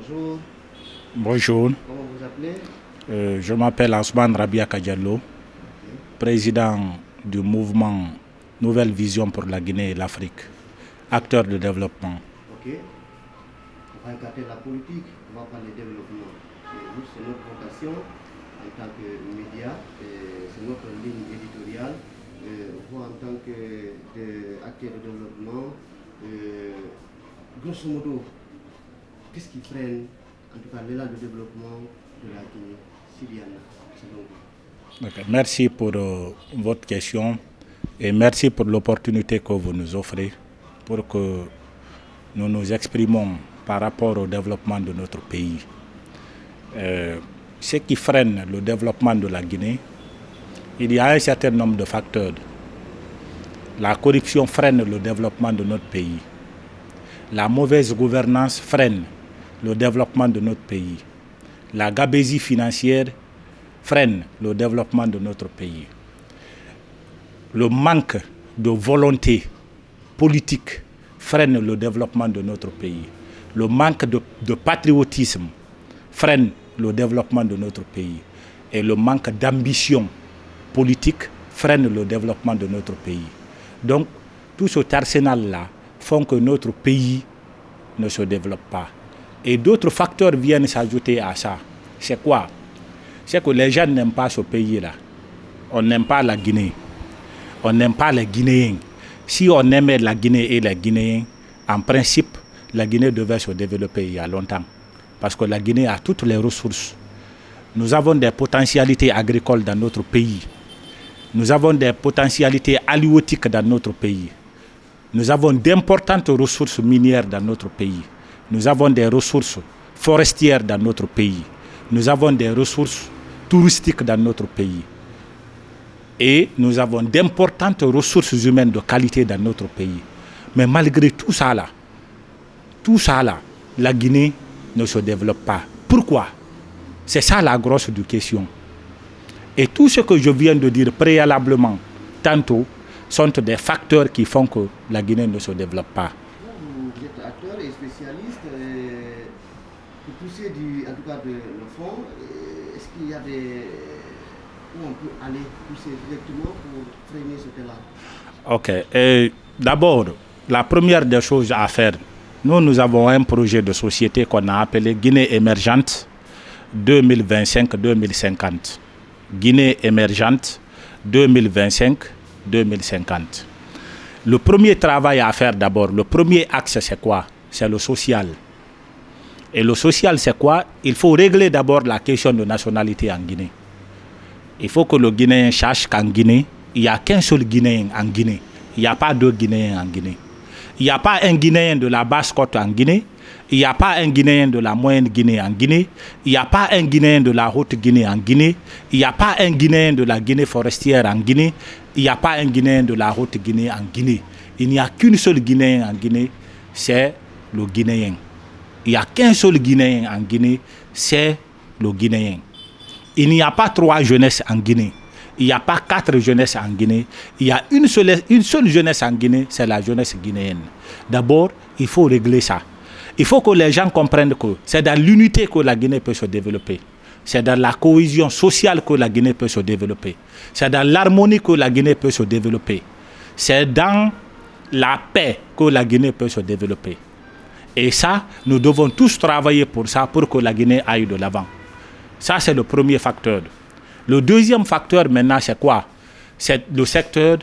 bonjour. Bonjour. Comment vous appelez? Je m'appelle Ousmane Rabia Kadiallo, président du mouvement Nouvelle Vision pour la Guinée et l'Afrique, acteur de développement. Ok. On va écarter la politique, on va parler développement. Nous, c'est notre vocation en tant que média, c'est notre ligne éditoriale. Vous, en tant qu'acteur de développement, grosso modo, qu'est-ce qui freine, en tout cas, l'élan de développement de la Guinée, s'il y en a, selon vous? Okay. Merci pour votre question et merci pour l'opportunité que vous nous offrez pour que nous nous exprimons par rapport au développement de notre pays. Ce qui freine le développement de la Guinée, il y a un certain nombre de facteurs. La corruption freine le développement de notre pays. La mauvaise gouvernance freine le développement de notre pays. La gabegie financière freine le développement de notre pays. Le manque de volonté politique freine le développement de notre pays. Le manque de patriotisme freine le développement de notre pays. Et le manque d'ambition politique freine le développement de notre pays. Donc, tout cet arsenal-là font que notre pays ne se développe pas. Et d'autres facteurs viennent s'ajouter à ça. C'est quoi? C'est que les gens n'aiment pas ce pays-là. On n'aime pas la Guinée. On n'aime pas les Guinéens. Si on aimait la Guinée et les Guinéens, en principe, la Guinée devait se développer il y a longtemps. Parce que la Guinée a toutes les ressources. Nous avons des potentialités agricoles dans notre pays. Nous avons des potentialités halieutiques dans notre pays. Nous avons d'importantes ressources minières dans notre pays. Nous avons des ressources forestières dans notre pays. Nous avons des ressources touristiques dans notre pays. Et nous avons d'importantes ressources humaines de qualité dans notre pays. Mais malgré tout ça là, la Guinée ne se développe pas. Pourquoi? C'est ça la grosse question. Et tout ce que je viens de dire préalablement, tantôt, sont des facteurs qui font que la Guinée ne se développe pas. Vous êtes acteur et spécialiste. Pour pousser en tout cas le fond, est-ce qu'il y a des... où on peut aller pousser directement pour freiner ce élan? Ok. D'abord, la première des choses à faire, nous avons un projet de société qu'on a appelé Guinée émergente 2025-2050. Guinée émergente 2025-2050. Le premier travail à faire d'abord, le premier axe c'est quoi? C'est le social. Et le social c'est quoi? Il faut régler d'abord la question de nationalité en Guinée. Il faut que le Guinéen sache qu'en Guinée, il n'y a qu'un seul Guinéen en Guinée. Il n'y a pas deux Guinéens en Guinée. Il n'y a pas un Guinéen de la Basse-Côte en Guinée. Il n'y a pas un Guinéen de la Moyenne Guinée en Guinée. Il n'y a pas un Guinéen de la Haute Guinée en Guinée. Il n'y a pas un Guinéen de la Guinée forestière en Guinée. Il n'y a pas un Guinéen de la Haute Guinée en Guinée. Il n'y a qu'une seule Guinéen en Guinée, c'est le Guinéen. Il n'y a qu'un seul Guinéen en Guinée, c'est le Guinéen. Il n'y a pas trois jeunesses en Guinée. Il n'y a pas quatre jeunesses en Guinée. Il y a une seule jeunesse en Guinée, c'est la jeunesse guinéenne. D'abord, il faut régler ça. Il faut que les gens comprennent que c'est dans l'unité que la Guinée peut se développer. C'est dans la cohésion sociale que la Guinée peut se développer. C'est dans l'harmonie que la Guinée peut se développer. C'est dans la paix que la Guinée peut se développer. Et ça, nous devons tous travailler pour ça, pour que la Guinée aille de l'avant. Ça, c'est le premier facteur. Le deuxième facteur maintenant, c'est quoi? C'est le secteur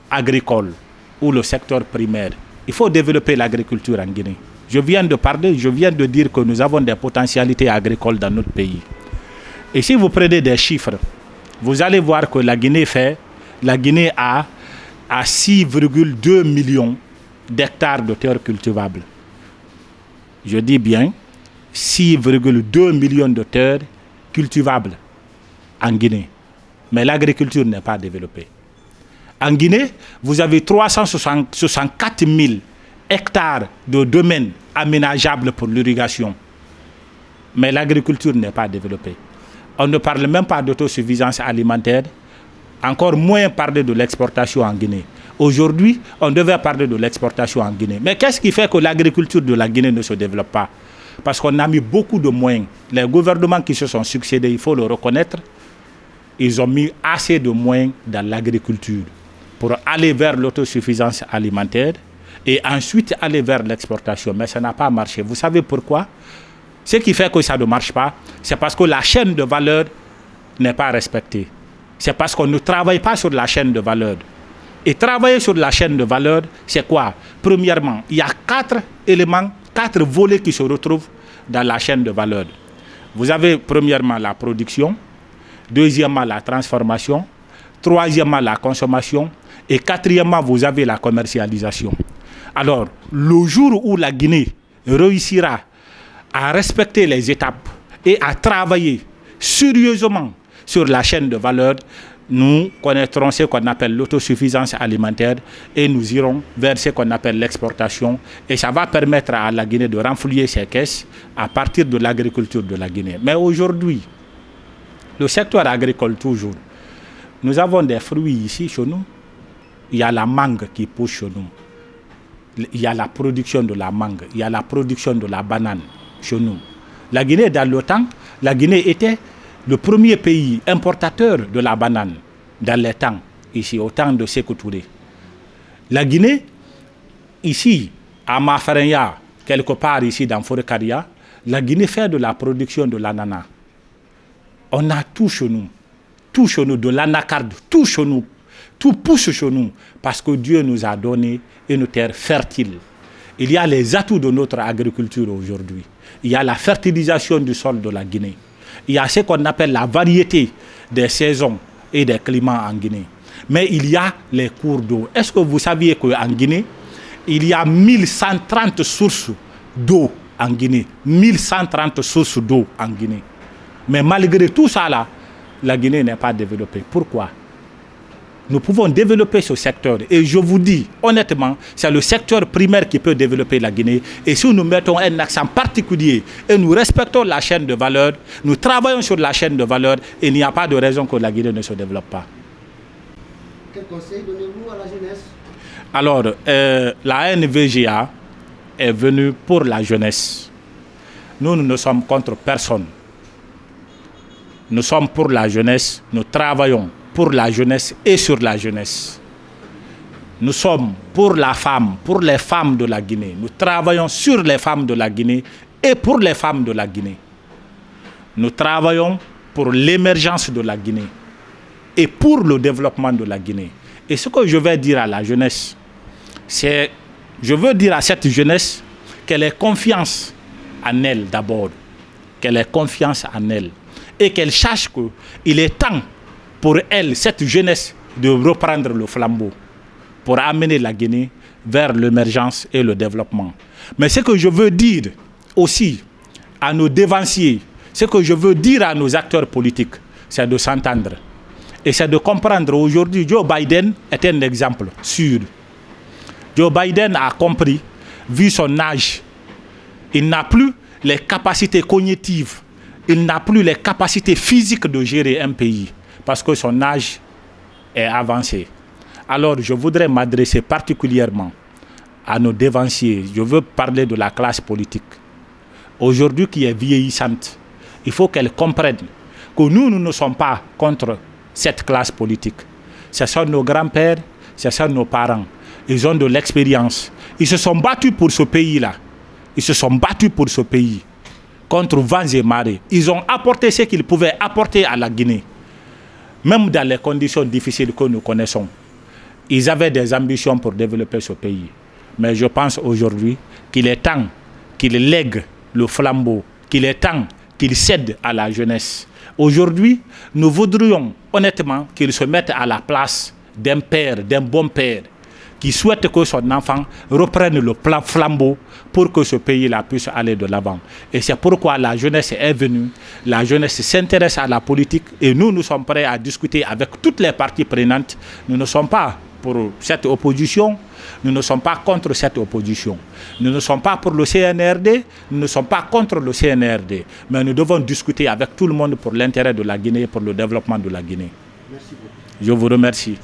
agricole ou le secteur primaire. Il faut développer l'agriculture en Guinée. Je viens de dire que nous avons des potentialités agricoles dans notre pays. Et si vous prenez des chiffres, vous allez voir que la Guinée a 6,2 millions d'hectares de terres cultivables. Je dis bien 6,2 millions de terres cultivables en Guinée. Mais l'agriculture n'est pas développée. En Guinée, vous avez 364 000 hectares de domaines aménageables pour l'irrigation. Mais l'agriculture n'est pas développée. On ne parle même pas d'autosuffisance alimentaire, encore moins parler de l'exportation en Guinée. Aujourd'hui, on devait parler de l'exportation en Guinée. Mais qu'est-ce qui fait que l'agriculture de la Guinée ne se développe pas? parce qu'on a mis beaucoup de moyens. Les gouvernements qui se sont succédés, il faut le reconnaître, ils ont mis assez de moyens dans l'agriculture pour aller vers l'autosuffisance alimentaire et ensuite aller vers l'exportation. Mais ça n'a pas marché. Vous savez pourquoi? Ce qui fait que ça ne marche pas, c'est parce que la chaîne de valeur n'est pas respectée. C'est parce qu'on ne travaille pas sur la chaîne de valeur. Et travailler sur la chaîne de valeur, c'est quoi? Premièrement, il y a 4 éléments, 4 volets qui se retrouvent dans la chaîne de valeur. Vous avez premièrement la production, deuxièmement la transformation, troisièmement la consommation et quatrièmement vous avez la commercialisation. Alors, le jour où la Guinée réussira à respecter les étapes et à travailler sérieusement sur la chaîne de valeur, nous connaîtrons ce qu'on appelle l'autosuffisance alimentaire et nous irons vers ce qu'on appelle l'exportation. Et ça va permettre à la Guinée de renflouer ses caisses à partir de l'agriculture de la Guinée. Mais aujourd'hui, le secteur agricole toujours, nous avons des fruits ici chez nous. Il y a la mangue qui pousse chez nous. Il y a la production de la mangue. Il y a la production de la banane chez nous. La Guinée, dans le temps, la Guinée était le premier pays importateur de la banane dans les temps, ici, au temps de Sékou Touré. La Guinée, ici, à Mafarenya, quelque part ici dans Forêt-Karia, la Guinée fait de la production de l'ananas. On a tout chez nous, de l'anacarde, tout chez nous, tout pousse chez nous, parce que Dieu nous a donné une terre fertile. Il y a les atouts de notre agriculture aujourd'hui. Il y a la fertilisation du sol de la Guinée. Il y a ce qu'on appelle la variété des saisons et des climats en Guinée. Mais il y a les cours d'eau. Est-ce que vous saviez qu'en Guinée, il y a 1130 sources d'eau en Guinée. 1130 sources d'eau en Guinée. Mais malgré tout ça là, la Guinée n'est pas développée. Pourquoi? Nous pouvons développer ce secteur. Et je vous dis, honnêtement, c'est le secteur primaire qui peut développer la Guinée. Et si nous mettons un accent particulier et nous respectons la chaîne de valeur, nous travaillons sur la chaîne de valeur, il n'y a pas de raison que la Guinée ne se développe pas. Quel conseil donnez-vous à la jeunesse? Alors, la NVGA est venue pour la jeunesse. Nous ne sommes contre personne. Nous sommes pour la jeunesse, nous travaillons pour la jeunesse et sur la jeunesse. Nous sommes pour la femme, pour les femmes de la Guinée. Nous travaillons sur les femmes de la Guinée et pour les femmes de la Guinée. Nous travaillons pour l'émergence de la Guinée et pour le développement de la Guinée. Et ce que je vais dire à la jeunesse, c'est, je veux dire à cette jeunesse qu'elle ait confiance en elle d'abord, qu'elle ait confiance en elle et qu'elle sache qu'il est temps pour elle, cette jeunesse, de reprendre le flambeau pour amener la Guinée vers l'émergence et le développement. Mais ce que je veux dire aussi à nos dévanciers, ce que je veux dire à nos acteurs politiques, c'est de s'entendre. Et c'est de comprendre aujourd'hui, Joe Biden est un exemple sûr. Joe Biden a compris, vu son âge, il n'a plus les capacités cognitives, il n'a plus les capacités physiques de gérer un pays, parce que son âge est avancé. Alors, je voudrais m'adresser particulièrement à nos dévanciers. Je veux parler de la classe politique. Aujourd'hui, qui est vieillissante, il faut qu'elle comprenne que nous ne sommes pas contre cette classe politique. Ce sont nos grands-pères, ce sont nos parents. Ils ont de l'expérience. Ils se sont battus pour ce pays-là. Ils se sont battus pour ce pays, contre vents et marées. Ils ont apporté ce qu'ils pouvaient apporter à la Guinée. Même dans les conditions difficiles que nous connaissons, ils avaient des ambitions pour développer ce pays. Mais je pense aujourd'hui qu'il est temps qu'ils lèguent le flambeau, qu'il est temps qu'ils cèdent à la jeunesse. Aujourd'hui, nous voudrions honnêtement qu'ils se mettent à la place d'un père, d'un bon père, qui souhaite que son enfant reprenne le flambeau pour que ce pays-là puisse aller de l'avant. Et c'est pourquoi la jeunesse est venue, la jeunesse s'intéresse à la politique et nous sommes prêts à discuter avec toutes les parties prenantes. Nous ne sommes pas pour cette opposition, nous ne sommes pas contre cette opposition. Nous ne sommes pas pour le CNRD, nous ne sommes pas contre le CNRD. Mais nous devons discuter avec tout le monde pour l'intérêt de la Guinée et pour le développement de la Guinée. Merci beaucoup. Je vous remercie.